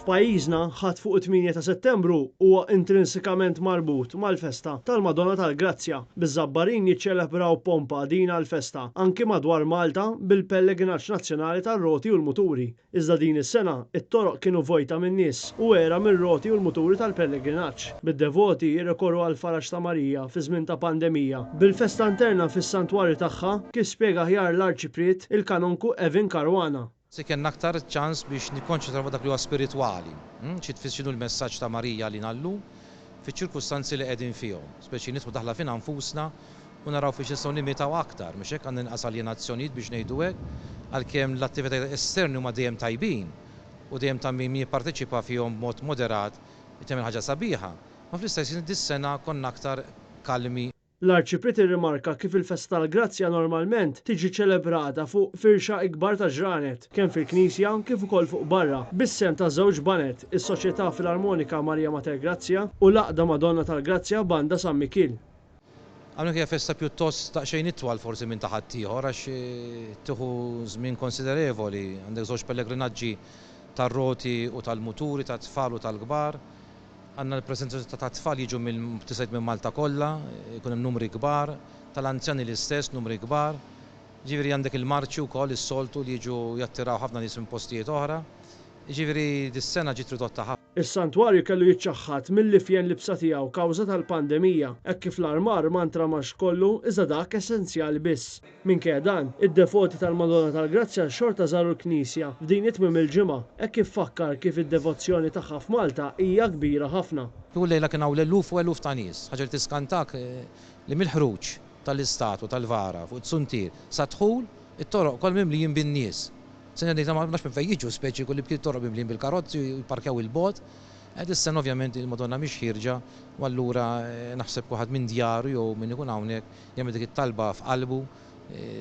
F'pajjiżna ħadd fuq 8 ta' Settembru huwa intrinsikament marbut mal-festa tal-Madonna tal-Grazzja. Biż-Żabbarin jiċċelebraw pompa din għall-festa anke madwar Malta bil-pellegrinaġġ nazzjonali tar-roti u l-muturi. Iżda din is-sena it-toroq kienu vojta minn nies u era mir-roti u l-muturi tal-pellegrinaġġ. Bid-devoti jirrikorru għal faraġġ ta' Marija fi żmien ta' pandemija. Bil-festa interna fis-santwarju tagħha kif spjega aħjar l-Arċipriet il-Kanonku Evin Karwana. Se kien aktar ċans biex nikkonċentraw dak li huwa spiritwali, xi tfissru l-messaġġ ta' Marija li nallu fiċ-ċirkustanzi li qegħdin fihom, speċi nidħlu daħla fin anfusna u naraw fiex nistgħu nimitaw aktar, mhux hekk għandna inqas aljenazzjonijiet biex ngħidu hekk, għalkemm l-attivitajiet esterni huma dejjem tajbin u dejjem ta' min jipparteċipa fihom b'mod moderat jagħmel ħaġa sabiħa. Ma fl-istess dis-sena konna aktar kalmi. L-Arċipriet irrimarka kif il-Festa tal-Grazzja normalment tiġi ċelebrata fuq firxa ikbar ta' ġranet, kemm fil-Knisja kif ukoll fuq barra, bis-sem ta' żewġ banet, is-Soċjetà Filarmonika Marija Mater Grazzja u l-Aqda Madonna tal-Grazzja Banda San Mikil. Għamlek hija festa pjuttost ta' xejn itwal forsi minn taħat ieħor għax tieħu żmien konsiderevoli, għandek żewġ pellegrinaġġi tar-roti u tal-muturi, tat-tfal u tal-kbar. Għandna l-preżentazzjoni ta' tfal jiġu minn Malta kollha, jkun hemm numri kbar, tal-anzjani l-istess numri kbar. Ġifieri għandek il-marċi wkoll is-soltu li jiġu jattiraw ħafna nies minn postijiet oħra. Ġifieri dis-sena ġiet ridotta ħafna. Is-santwarju kellu jiċċaħħad mill-lifjen libsa tiegħu kawża tal-pandemija, hekk kif l-armar ma ntramax kollu iżda dak essenzjali biss. Minkejja dan, id-devoti tal-Madonna tal-Grazzja xorta żaru l-Knisja f'din it-tmiem il-ġimgħa, hekk kif fakkar kif id-devozzjoni tagħha f'Malta hija kbira ħafna. Kull lejla kien hawn l-eluf u eluf ta' nies, ħaġa li tiskantak li mill-ħruġ tal-istat u tal-vara fuq it-suntir sa dħul it-toroq kol mimlijin bin-nies. Sena ma nafx minn fejn jiġu speċi kulli bkiet toroq mimlijin bil-karozzi u jparkjaw il-bot. Is-sena ovvjament il-Madonna mhix ħirġa u allura naħseb kulħadd minn djaru jew min ikun hawnhekk jagħmel dik it-talba f'qalbu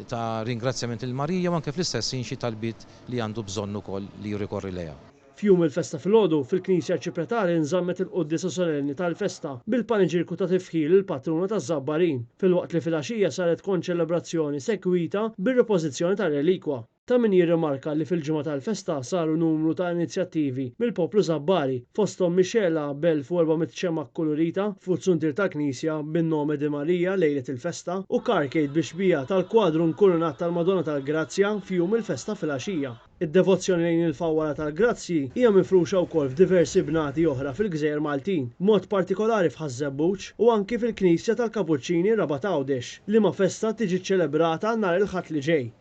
ta' ringrazzjament il-Marija u anke fl-istess xi talbiet li għandu bżonn ukoll li jirrikorri lejha. Fjum il-festa filgħodu fil-Knisja Ċipretari nżammet il-Qudiesa Solenni tal-festa bil-paniġirku ta' tifħil il-patruna taż-Żabbarin, filwaqt li filgħaxija saret konċelebrazzjoni sekwita bir-repożizzjoni tar-relikwa. Ta' min jirrimarka li fil-ġimgħa tal-festa saru numru ta' inizjattivi mill-poplu Żabbari, fosthom mixela b'1400 xemma kolorita fuq suntir tal-Knisja bin-nome di Marija lejlet il-festa u karkejt biex bija tal-kwadru nkurunat tal-Madonna tal-Grazzja fjum il-festa filgħaxija. Id-devozzjoni lejn il-fawwara tal-Grazzi hija mifruxa wkoll f'diversi bnati oħra fil-Gżejjer Maltin, mod partikolari f'Ħażebbuġ u anki fil-Knisja tal-Kapuċċini Rabat Għawdex, li ma festa tiġi ċċelebrata nhar il-Ħadd li ġej.